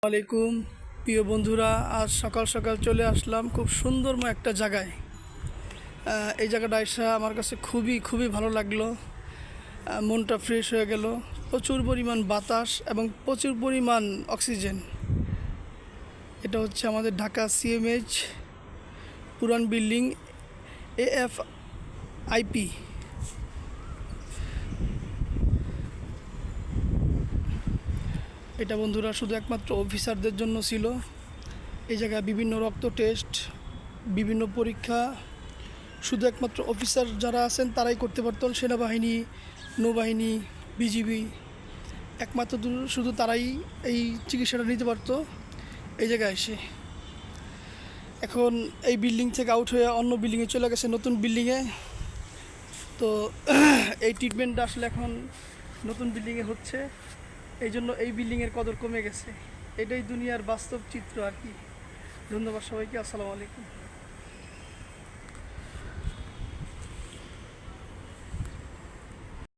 আলাইকুম প্রিয় বন্ধুরা, আজ সকাল সকাল চলে আসলাম খুব সুন্দরময় একটা জায়গায়। এই জায়গাটা এসে আমার কাছে খুবই ভালো লাগলো। মনটা ফ্রেশ হয়ে গেল। প্রচুর পরিমাণ বাতাস এবং প্রচুর পরিমাণ অক্সিজেন। এটা হচ্ছে আমাদের ঢাকা সিএমএইচ পুরান বিল্ডিং AFIP। এটা বন্ধুরা শুধু একমাত্র অফিসারদের জন্য ছিল। এই জায়গায় বিভিন্ন রক্ত টেস্ট, বিভিন্ন পরীক্ষা শুধু একমাত্র অফিসার যারা আছেন তারাই করতে পারতেন। সেনাবাহিনী, নৌবাহিনী, বিজিবি একমাত্র শুধু তারাই এই চিকিৎসাটা নিতে পারতো এই জায়গায় এসে। এখন এই বিল্ডিং থেকে আউট হয়ে অন্য বিল্ডিংয়ে চলে গেছে, নতুন বিল্ডিংয়ে। তো এই ট্রিটমেন্টটা আসলে এখন নতুন বিল্ডিংয়ে হচ্ছে, এই জন্য এই বিল্ডিংয়ের কদর কমে গেছে। এটাই দুনিয়ার বাস্তব চিত্র আর কি। ধন্যবাদ সবাইকে। আসসালামু আলাইকুম।